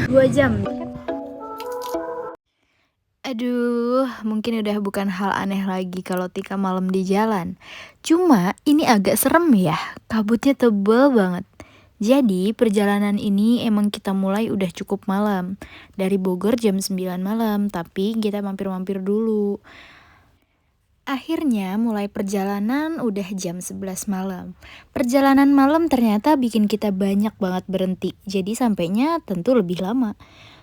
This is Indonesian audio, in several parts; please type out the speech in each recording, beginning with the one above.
2 jam. Aduh, mungkin udah bukan hal aneh lagi kalau Tika malam di jalan. Cuma ini agak serem ya, kabutnya tebel banget. Jadi perjalanan ini emang kita mulai udah cukup malam. Dari Bogor jam 9 malam, tapi kita mampir-mampir dulu. Akhirnya mulai perjalanan udah jam 11 malam. Perjalanan malam ternyata bikin kita banyak banget berhenti, jadi sampainya tentu lebih lama.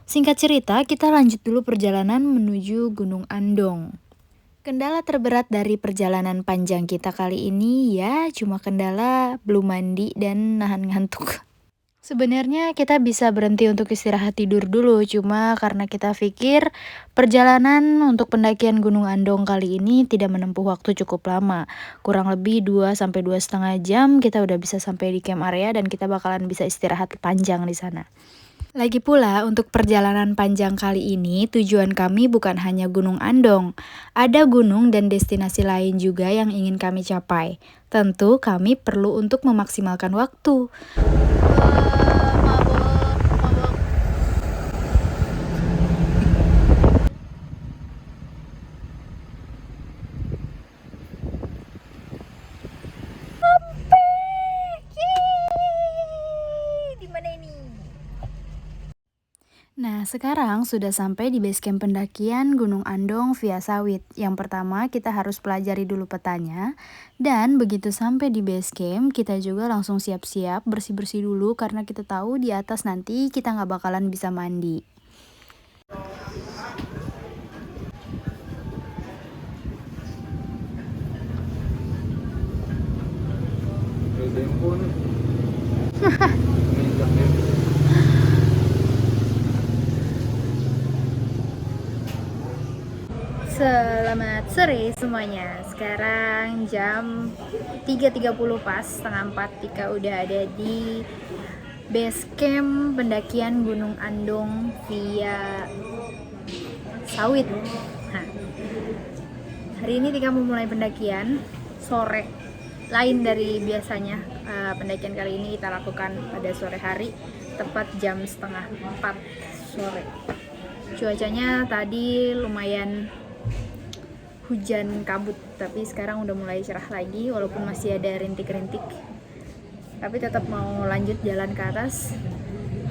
Singkat cerita, kita lanjut dulu perjalanan menuju Gunung Andong. Kendala terberat dari perjalanan panjang kita kali ini ya cuma kendala belum mandi dan nahan ngantuk. Sebenarnya kita bisa berhenti untuk istirahat tidur dulu, cuma karena kita pikir perjalanan untuk pendakian Gunung Andong kali ini tidak menempuh waktu cukup lama. Kurang lebih 2 sampai 2,5 jam kita udah bisa sampai di camp area dan kita bakalan bisa istirahat panjang di sana. Lagi pula, untuk perjalanan panjang kali ini, tujuan kami bukan hanya Gunung Andong. Ada gunung dan destinasi lain juga yang ingin kami capai. Tentu kami perlu untuk memaksimalkan waktu. Nah, sekarang sudah sampai di base camp pendakian Gunung Andong via Sawit. Yang pertama, kita harus pelajari dulu petanya. Dan begitu sampai di base camp, kita juga langsung siap-siap bersih-bersih dulu karena kita tahu di atas nanti kita nggak bakalan bisa mandi. Selamat sore semuanya. Sekarang jam 3.30 pas, setengah 4. Tika udah ada di base camp pendakian Gunung Andong via Sawit. Nah, hari ini Tika mau mulai pendakian sore. Lain dari biasanya, pendakian kali ini kita lakukan pada sore hari, tepat jam setengah 4 sore. Cuacanya tadi lumayan hujan kabut, tapi sekarang udah mulai cerah lagi walaupun masih ada rintik-rintik. Tapi tetap mau lanjut jalan ke atas.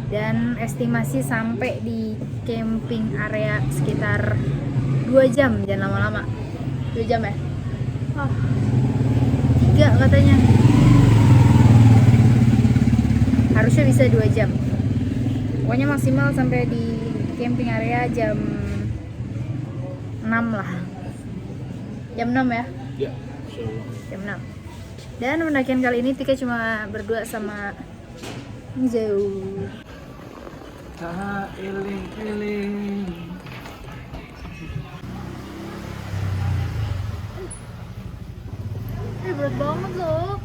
Dan estimasi sampai di camping area sekitar 2 jam, jangan lama-lama. 2 jam ya? Oh, 3 katanya. Harusnya bisa 2 jam. Pokoknya maksimal sampai di camping area jam 6 lah. Jam 6 ya? Ya, Jam 6. Dan pendakian kali ini Tika cuma berdua sama Jauh. iling-iling. Berat banget loh.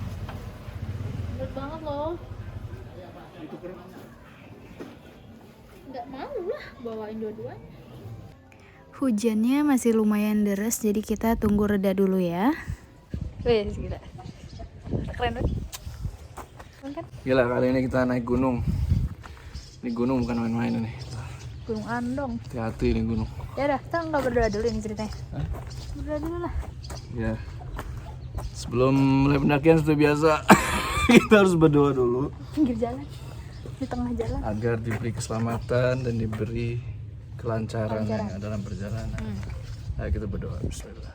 Berat banget loh. Nggak mau lah bawain dua-duanya. Hujannya masih lumayan deras, jadi kita tunggu reda dulu ya. Wih, gila. Keren banget. Gila, kali ini kita naik gunung. Ini gunung bukan main-main ini. Gunung Andong. Hati-hati ini gunung. Ya udah, kita nggak berdoa dulu ini ceritanya. Hah? Berdoa dulu lah. Ya. Sebelum mulai pendakian seperti biasa, kita harus berdoa dulu Pinggir jalan, di tengah jalan. agar diberi keselamatan dan diberi kelancaran yang dalam perjalanan. Ayo kita berdoa. Bismillah.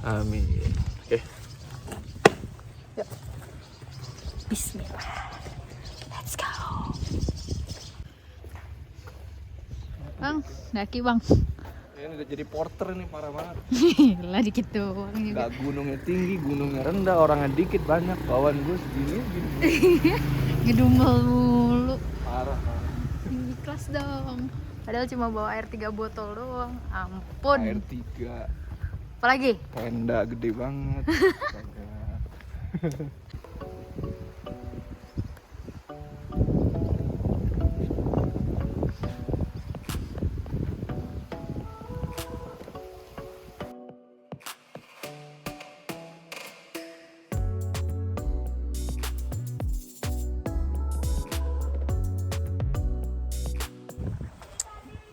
Amin. Oke. Yuk. Bismillah. Let's go. Bang, daki bang. Ini udah jadi porter nih, parah banget. Lah dikit doang juga. Gak gunungnya tinggi, gunungnya rendah, orangnya dikit banyak, bawaan gue segini gini. Ngedumel mulu. Parah. Ikhlas dong. Padahal cuma bawa air 3 botol doang. Ampun. Air 3. Apalagi? Tenda gede banget. Astaga.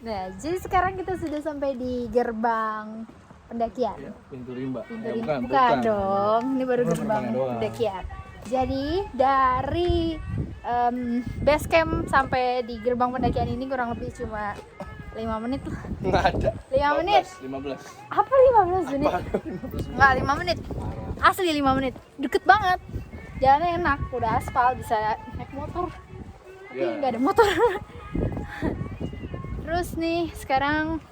Nah, jadi sekarang kita sudah sampai di gerbang pendakian. Ya, pintu rimba. Pintu Eh, rimba. Bukan dong, ini baru Baru gerbang gerbangnya doang. pendakian. Jadi dari base camp sampai di gerbang pendakian ini kurang lebih cuma 5 menit lah. Nggak ada. 5 menit. 15. Apa 15 menit? Enggak, 5 menit. Asli 5 menit. Deket banget. Jalannya enak, udah aspal, bisa naik motor. Tapi Ya. nggak ada motor. Terus nih sekarang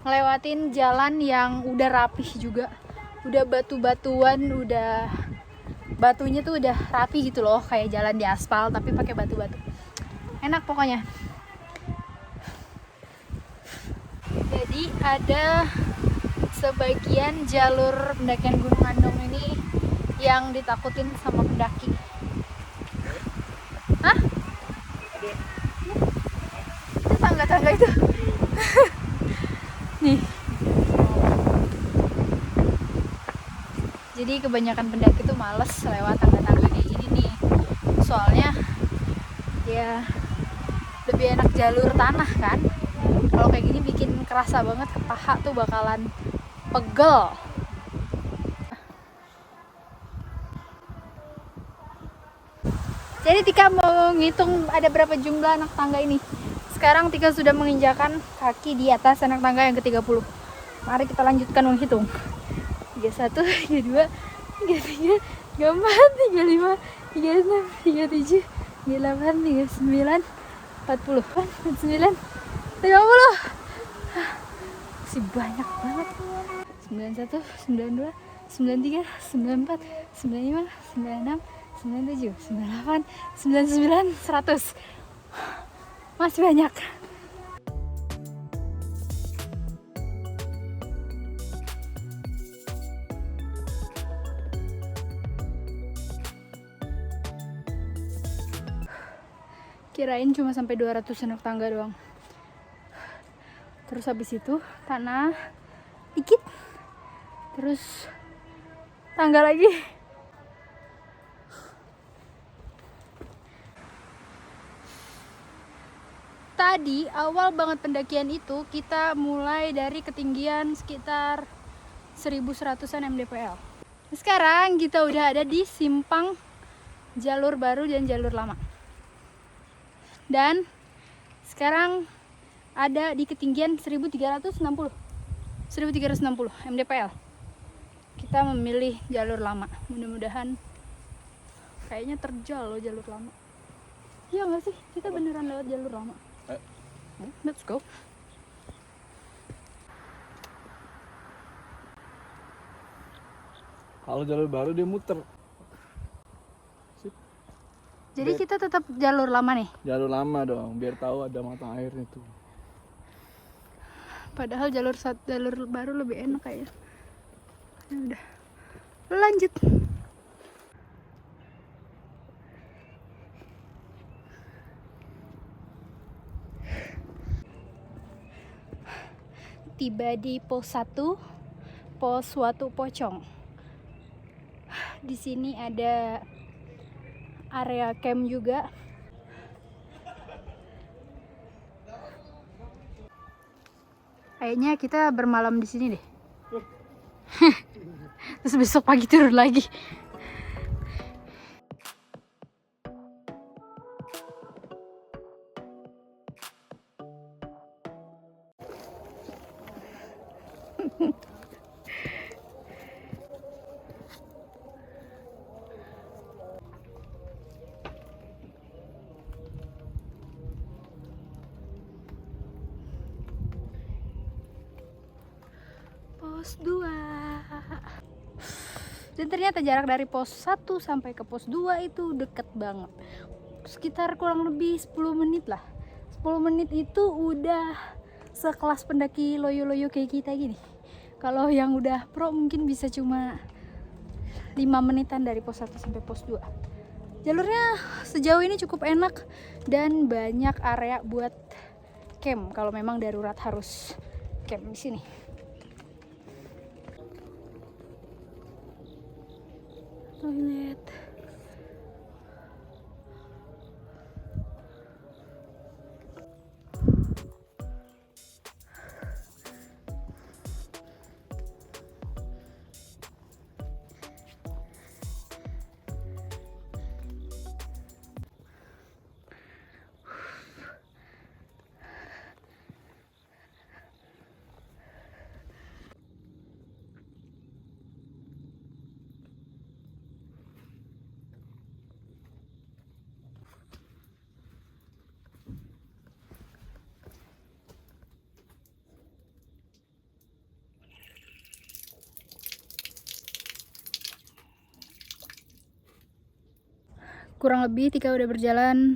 ngelewatin jalan yang udah rapih juga. Udah batu-batuan, udah batunya tuh udah rapi gitu loh, kayak jalan di aspal tapi pakai batu-batu. Enak pokoknya. Jadi ada sebagian jalur pendakian Gunung Andong ini yang ditakutin sama pendaki. Hah? Itu tangga-tangga itu. Nih. Jadi kebanyakan pendaki tuh males lewat tangga-tangga kayak gini nih. Soalnya ya lebih enak jalur tanah kan. Kalau kayak gini bikin kerasa banget ke paha tuh bakalan pegel. Jadi Tika mau ngitung ada berapa jumlah anak tangga ini. Sekarang Tika sudah menginjakan kaki di atas anak tangga yang ke-30. Mari kita lanjutkan menghitung. 31, 32, 33, 34, 35, 36, 37, 38, 39, 40, 49, 50. Masih banyak banget. 91, 92, 93, 94, 95, 96, 97, 98, 99, 100. Masih banyak. Kirain cuma sampai 200 anak tangga doang. Terus habis itu tanah dikit. Terus tangga lagi. Tadi awal banget pendakian itu kita mulai dari ketinggian sekitar 1100-an mdpl. Sekarang kita udah ada di simpang jalur baru dan jalur lama. Dan sekarang ada di ketinggian 1360 mdpl. Kita memilih jalur lama. Mudah-mudahan kayaknya terjal loh jalur lama. Iya nggak sih? Kita beneran lewat jalur lama. Let's go. Kalau jalur baru dia muter. Jadi kita tetap jalur lama nih. Jalur lama dong, biar tahu ada mata airnya tuh. Padahal jalur baru lebih enak kayaknya. Ya udah. Lanjut. Tiba di pos 1, pos Watu Pocong. Di sini ada area camp juga. Kayaknya kita bermalam di sini deh. Terus besok pagi turun lagi. Pos 2. Dan ternyata jarak dari pos 1 sampai ke pos 2 itu deket banget. Sekitar kurang lebih 10 menit lah. 10 menit itu udah sekelas pendaki loyo-loyo kayak kita gini. Kalau yang udah pro mungkin bisa cuma 5 menitan dari pos 1 sampai pos 2. Jalurnya sejauh ini cukup enak dan banyak area buat camp kalau memang darurat harus camp di sini. Toilet. kurang lebih Tika udah berjalan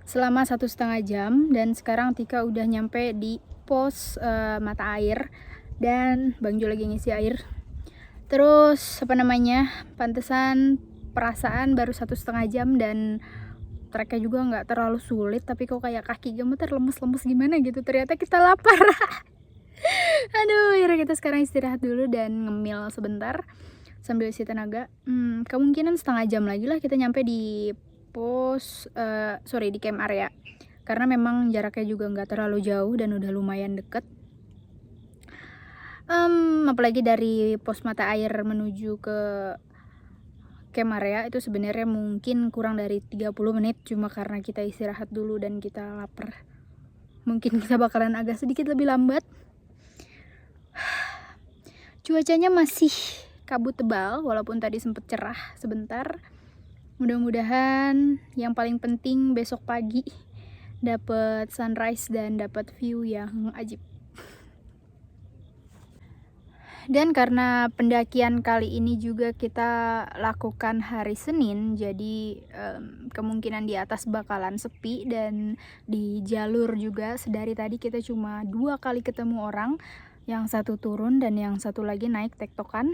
selama 1,5 jam dan sekarang Tika udah nyampe di pos mata air dan Bang Jo lagi ngisi air. Terus pantesan perasaan baru 1,5 jam dan treknya juga nggak terlalu sulit, tapi kok kayak kaki gemeter, lemes-lemes gimana gitu. Ternyata kita lapar. Aduh, akhirnya kita sekarang istirahat dulu dan ngemil sebentar sambil isi tenaga. Kemungkinan setengah jam lagi lah kita nyampe di di camp area, karena memang jaraknya juga nggak terlalu jauh dan udah lumayan deket. Apalagi dari pos mata air menuju ke camp area itu sebenarnya mungkin kurang dari 30 menit, cuma karena kita istirahat dulu dan kita lapar, mungkin kita bakalan agak sedikit lebih lambat. Cuacanya masih kabut tebal walaupun tadi sempet cerah sebentar. Mudah-mudahan yang paling penting besok pagi dapat sunrise dan dapat view yang ajib. Dan karena pendakian kali ini juga kita lakukan hari Senin, jadi kemungkinan di atas bakalan sepi, dan di jalur juga sedari tadi kita cuma 2 kali ketemu orang, yang satu turun dan yang satu lagi naik tektokan.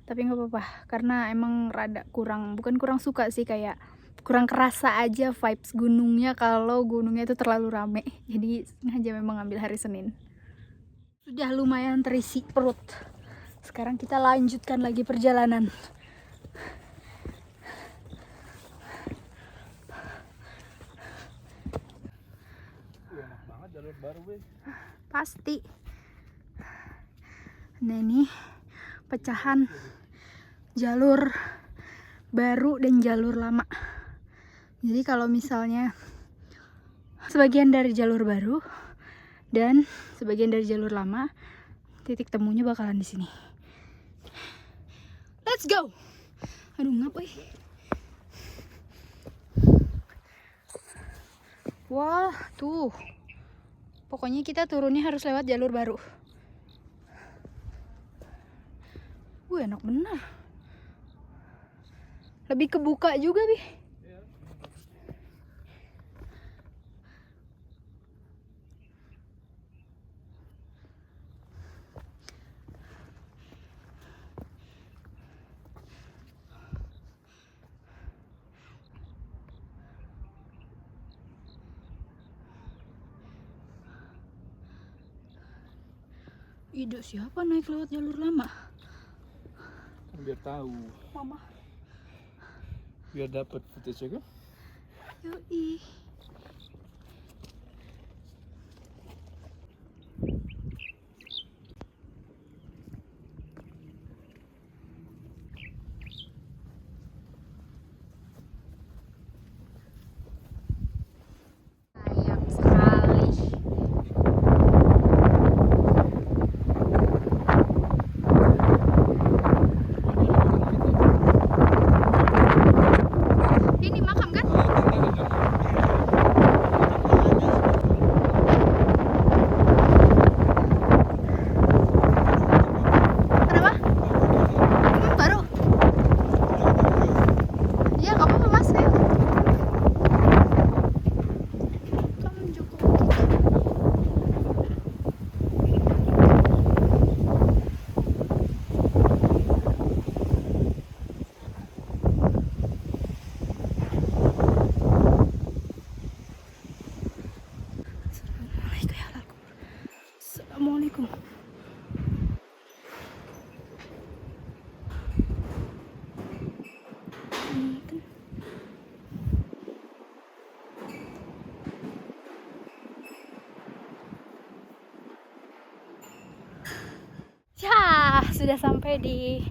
Tapi nggak apa-apa, karena emang bukan kurang suka sih, kayak kurang kerasa aja vibes gunungnya kalau gunungnya itu terlalu rame. Jadi sengaja memang ambil hari Senin. Sudah lumayan terisi perut. Sekarang kita lanjutkan lagi perjalanan. Enak banget jalur baru, weh. Pasti. Nah ini pecahan jalur baru dan jalur lama. Jadi kalau misalnya sebagian dari jalur baru dan sebagian dari jalur lama, titik temunya bakalan di sini. Let's go. Aduh, ngapain? Wah, tuh. Pokoknya kita turunnya harus lewat jalur baru. Enak bener. Lebih kebuka juga, Bi. Ide siapa naik lewat jalur lama? Biar tahu, Mama. biar dapat footage kan. Yoi. Sayang sekali. Ini makam kan? Kenapa? Baru? Iya, nggak apa-apa Mas. Ayo. Kamu cukup. Assalamualaikum. Ya, sudah sampai di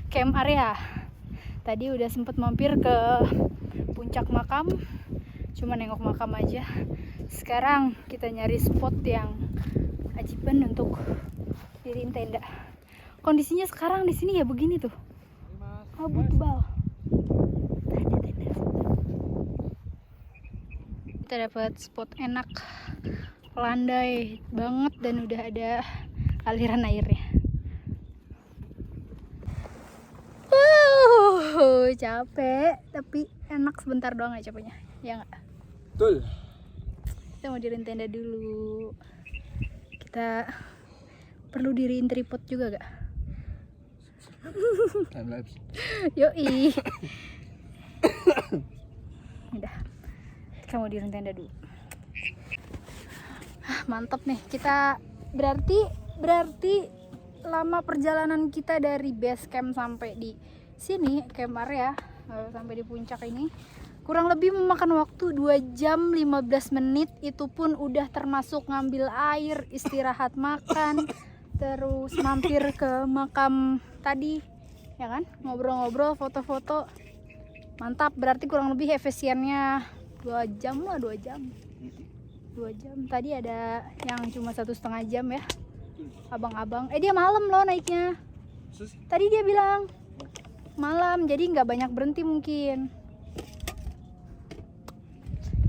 camp area. Tadi udah sempet mampir ke puncak makam, cuma nengok makam aja. Sekarang kita nyari spot yang ajiban untuk diriin tenda. Kondisinya sekarang di sini ya begini tuh, kabut tebal. Ada tenda. Kita dapat spot enak, landai banget dan udah ada aliran airnya. capek, tapi enak sebentar doang ya capeknya. Ya nggak? Betul. Kita mau diriin tenda dulu. Kita perlu diriin tripod juga gak? Time lapse. Yoi. Udah. Kita mau diriin tenda dulu. Mantap nih. Kita berarti lama perjalanan kita dari base camp sampai di sini, camp area, sampai di puncak ini kurang lebih memakan waktu 2 jam 15 menit. Itu pun udah termasuk ngambil air, istirahat, makan, terus mampir ke makam tadi, ya kan, ngobrol-ngobrol, foto-foto. Mantap, berarti kurang lebih efisiennya 2 jam lah, 2 jam. Tadi ada yang cuma 1,5 jam ya, abang-abang. Dia malam loh naiknya. Tadi dia bilang malam, jadi nggak banyak berhenti mungkin.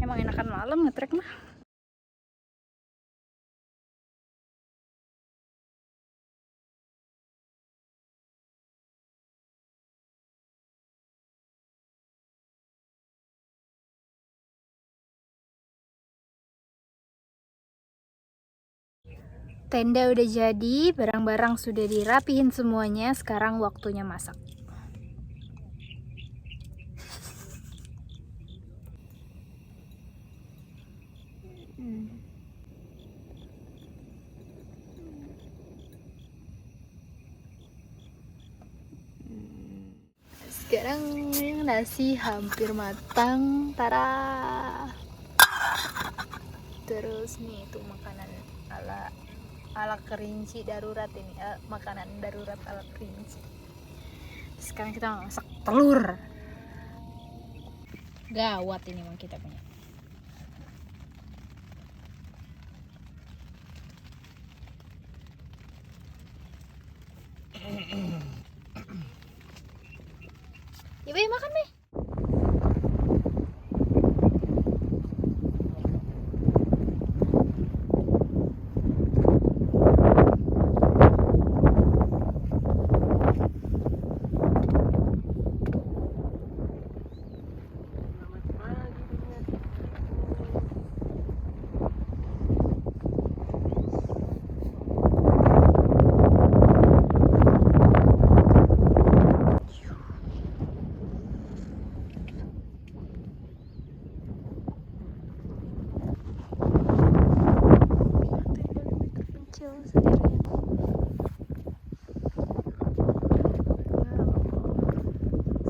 Emang enakan malam ngetrek mah. Tenda udah jadi, barang-barang sudah dirapihin semuanya. Sekarang waktunya masak. Sekarang nasi hampir matang, tara. Terus nih tuh makanan ala kerinci darurat ini, makanan darurat ala kerinci. Sekarang kita masak telur. Gawat ini mah kita punya. Ibu makan nih.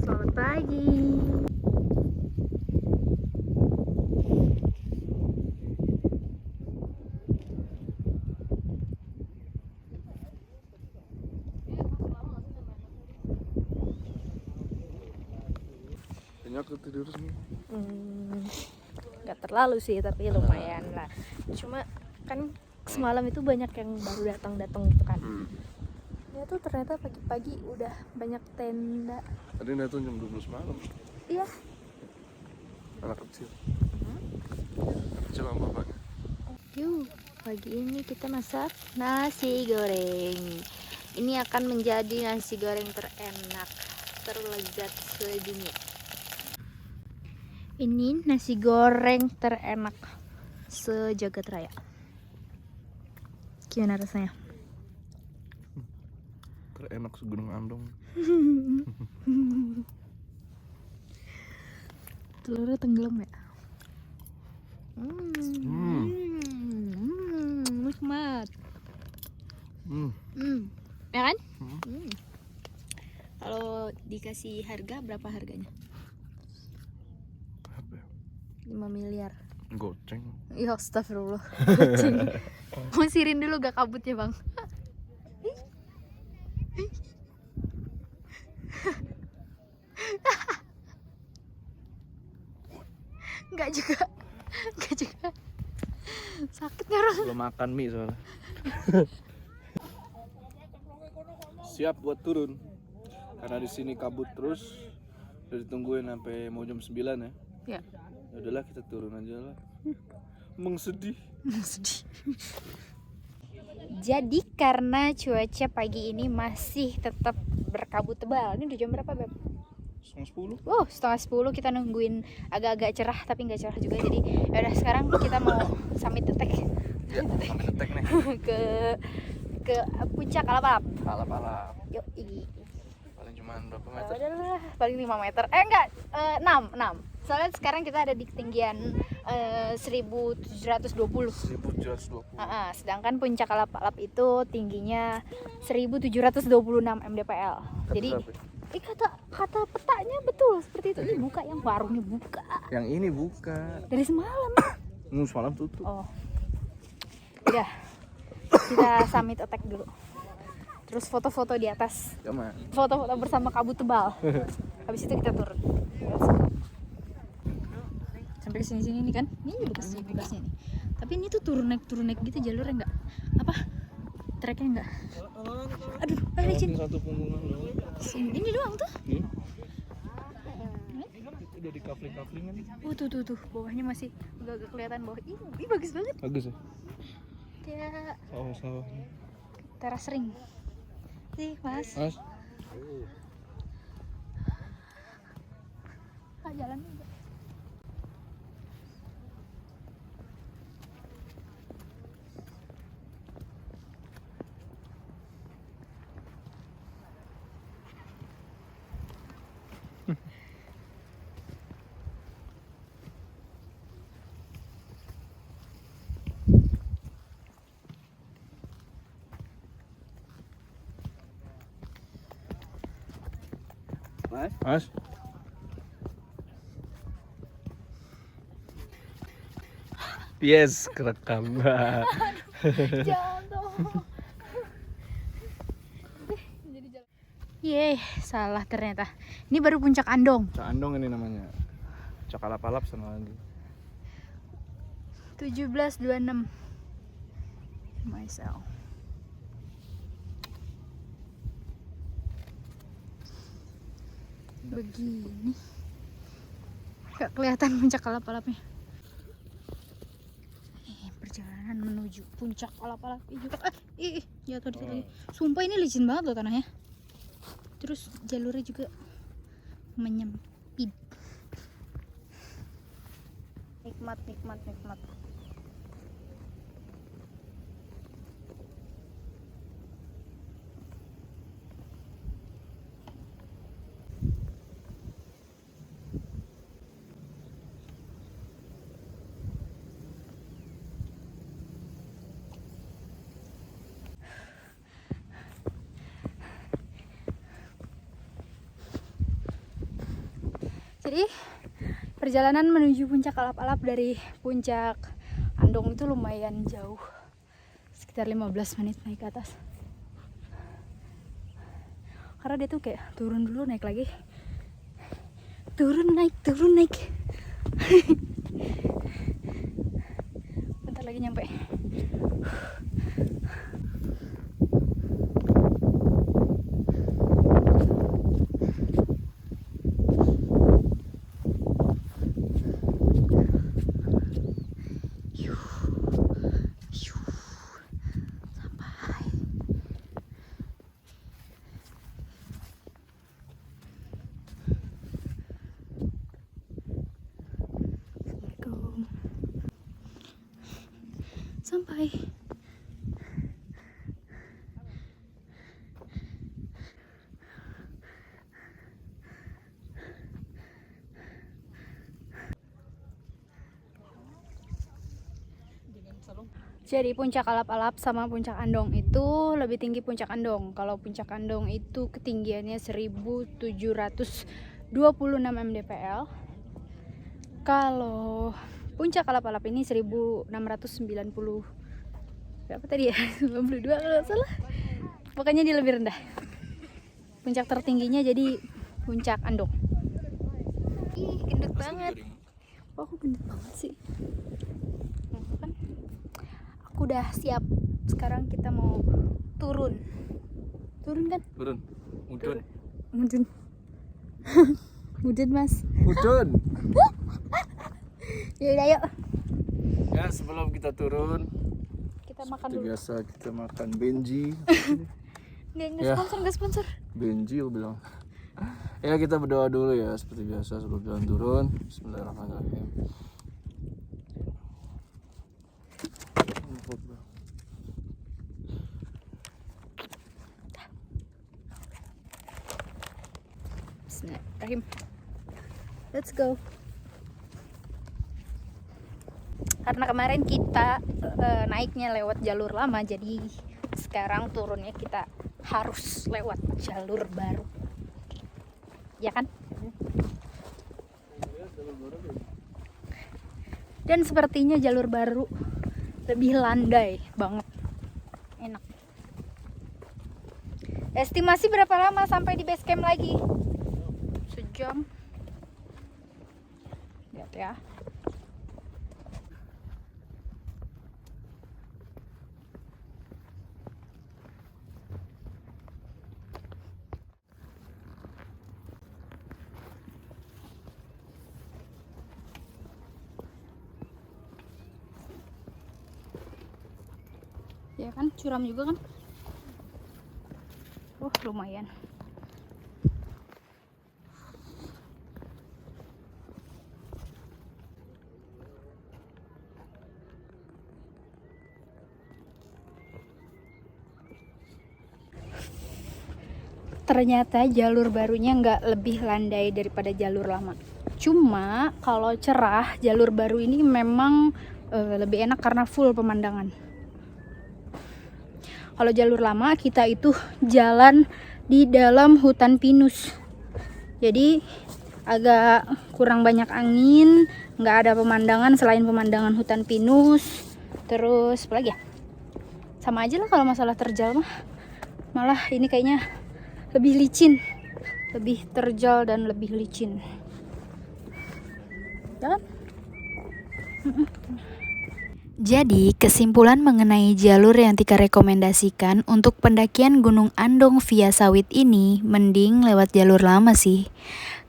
Selamat pagi. Banyak tidur sini. Nggak terlalu sih, tapi lumayan lah. Cuma kan semalam itu banyak yang baru datang gitu kan. Ya tuh ternyata pagi-pagi udah banyak tenda. Tadi itu jam 12 malam. Iya. Anak kecil. Anak kecil sama bapaknya. Yuk, pagi ini kita masak nasi goreng. Ini akan menjadi nasi goreng terenak, terlezat sedunia. Ini nasi goreng terenak sejagat raya. Gimana rasanya? Terenak segunung Andong. Telurnya tenggelam ya? Nikmat. Ya kan? Kalau dikasih harga, berapa harganya? Apa ya? 5 miliar. Goceng. Ya astagfirullah. Goceng. Musirin dulu gak kabutnya bang? Enggak juga. Sakit nggak? Belum makan mie soalnya. Siap buat turun. Karena di sini kabut terus. Udah ditungguin sampai mau jam 9 ya. Ya. Udahlah kita turun aja lah. Sedih. Jadi karena cuaca pagi ini masih tetap berkabut tebal. Ini udah jam berapa, Beb? 10. Setengah 10 kita nungguin agak-agak cerah tapi nggak cerah juga. Jadi yaudah sekarang kita mau summit attack Ya, sampai ngetek nih. ke puncak Alap-Alap. Alap-alap. Yuk, Paling cuma berapa meter? Udahlah, paling 5 meter. Enggak, 6. Soalnya sekarang kita ada di ketinggian 1720. 1720. Sedangkan puncak Alap-Alap itu tingginya 1726 mdpl. Jadi kata petanya betul seperti itu. Ini buka, yang warungnya buka. Yang ini buka. Dari semalam. Semalam tutup. Oh. Udah. Kita summit attack dulu. Terus foto-foto di atas. Gimana? Foto-foto bersama kabut tebal. Habis itu kita turun. Sampai ke sini-sini nih kan. Ini bekasnya nih. Tapi ini tuh turun naik gitu jalurnya enggak. Apa? Treknya enggak. Aduh, ayo Cin. Satu punggungan doang. Ini doang tuh. Itu udah di kafling-kaflingan. Tuh. Bawahnya masih agak kelihatan bawah. Ih, bagus banget. Bagus ya? Kayak Sawah-sawah. teras ring. Sih, Mas. Jalan juga. Mas? Yes, kerekam. Jatuh. Yeay, salah ternyata. Ini baru puncak Andong. Puncak Andong ini namanya. Puncak Alap-Alap sama lagi. 1726. Myself. Begini. Gak kelihatan puncak Alap-Alapnya. Perjalanan menuju puncak Alap-Alap juga. Jatuh dikit lagi. Sumpah ini licin banget loh tanahnya. Terus jalurnya juga menyempit. Nikmat. Jadi perjalanan menuju puncak Alap-Alap dari puncak Andong itu lumayan jauh, sekitar 15 menit naik ke atas. Karena dia tuh kayak turun dulu naik lagi, turun naik. Bentar lagi nyampe. Sampai. Jadi puncak Alap-Alap sama puncak Andong itu lebih tinggi puncak Andong. Kalau puncak Andong itu ketinggiannya 1726 mdpl. Kalau puncak Alap-Alap ini 1690 berapa tadi ya? 92 kalau nggak salah. Pokoknya dia lebih rendah. Puncak tertingginya jadi puncak Andong. Ih, gendut banget. Oh, aku gendut banget sih. Nah, kan? Aku udah siap. Sekarang kita mau turun. Turun kan? Turun. Mudun. Mudun, Mas. Mudun. Yaudah, yuk. Ya, sebelum kita turun, Kita makan seperti dulu. biasa kita makan Benji. Nggak Ya. sponsor. Benji aku bilang. Ya kita berdoa dulu ya seperti biasa sebelum jalan turun. Bismillahirrahmanirrahim. Bismillahirrahmanirrahim. Let's go. Karena kemarin kita naiknya lewat jalur lama, jadi sekarang turunnya kita harus lewat jalur baru. Ya kan? Dan sepertinya jalur baru lebih landai banget. Enak. Estimasi berapa lama sampai di base camp lagi? Sejam. Lihat ya. Ya kan, curam juga kan? Lumayan. Ternyata jalur barunya nggak lebih landai daripada jalur lama. Cuma kalau cerah, jalur baru ini memang lebih enak karena full pemandangan. Kalau jalur lama kita itu jalan di dalam hutan pinus, jadi agak kurang banyak angin, nggak ada pemandangan selain pemandangan hutan pinus. Terus apa lagi ya, sama aja lah kalau masalah terjal mah. Malah ini kayaknya lebih licin, lebih terjal dan lebih licin. Jalan. Jadi, kesimpulan mengenai jalur yang Tika rekomendasikan untuk pendakian Gunung Andong via Sawit ini, mending lewat jalur lama sih.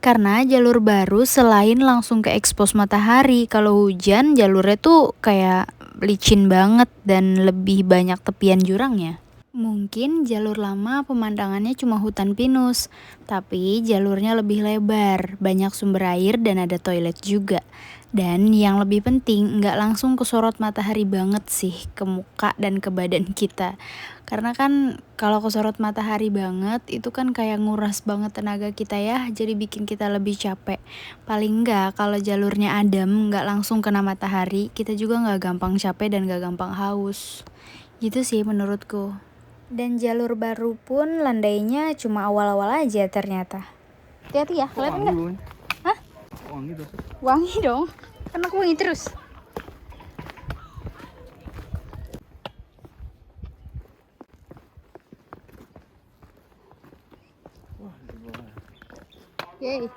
Karena jalur baru selain langsung ke expose matahari, kalau hujan jalurnya tuh kayak licin banget dan lebih banyak tepian jurangnya. Mungkin jalur lama pemandangannya cuma hutan pinus, tapi jalurnya lebih lebar, banyak sumber air dan ada toilet juga. Dan yang lebih penting, nggak langsung kesorot matahari banget sih ke muka dan ke badan kita. Karena kan kalau kesorot matahari banget, itu kan kayak nguras banget tenaga kita ya, jadi bikin kita lebih capek. Paling nggak kalau jalurnya adem, nggak langsung kena matahari, kita juga nggak gampang capek dan nggak gampang haus. Gitu sih menurutku. Dan jalur baru pun landainya cuma awal-awal aja ternyata. Hati-hati ya, kalian enggak? Hah? Wangi tuh. Wangi dong, kan aku wangi terus. Wah, di bawah. Yeay.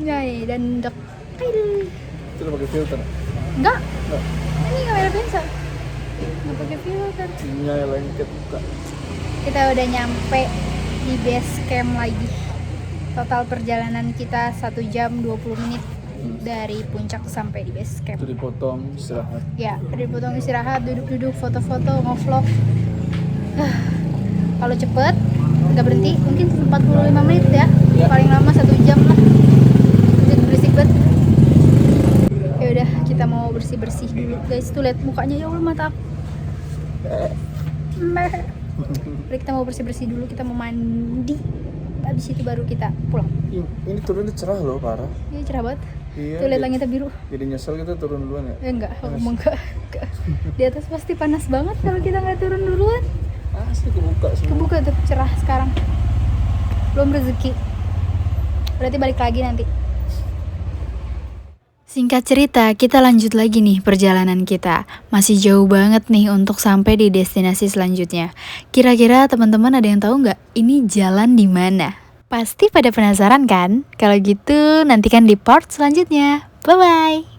Nyai dan dekil. Itu udah pakai filter. Enggak, Enggak. ini kamera biasa. Nggak pakai filter. Sinyal lengket buka. Kita udah nyampe di base camp lagi. Total perjalanan kita 1 jam 20 menit dari puncak sampai di base camp. Itu dipotong istirahat. Ya, dipotong istirahat, duduk-duduk, foto-foto, ngevlog. Kalau cepet, nggak berhenti, mungkin 45 menit ya. Ya. Paling lama 1 jam lah. Jadi berisik banget. Ya udah, kita mau bersih-bersih dulu, guys. Tuh lihat mukanya, ya Allah, mata aku. Udah, kita mau bersih-bersih dulu, kita mau mandi. Habis itu baru kita pulang. Ini turunnya cerah loh, parah. Ini cerah banget. Iya. Tuh lihat langitnya biru. Jadi nyesel kita turun duluan ya. Enggak, enggak. Di atas pasti panas banget kalau kita nggak turun duluan. Asli kebuka semua. Kebuka tuh, cerah sekarang. Belum rezeki. Berarti balik lagi nanti. Singkat cerita, kita lanjut lagi nih perjalanan kita. Masih jauh banget nih untuk sampai di destinasi selanjutnya. Kira-kira teman-teman ada yang tahu nggak? Ini jalan di mana? Pasti pada penasaran kan? Kalau gitu nantikan di part selanjutnya. Bye-bye!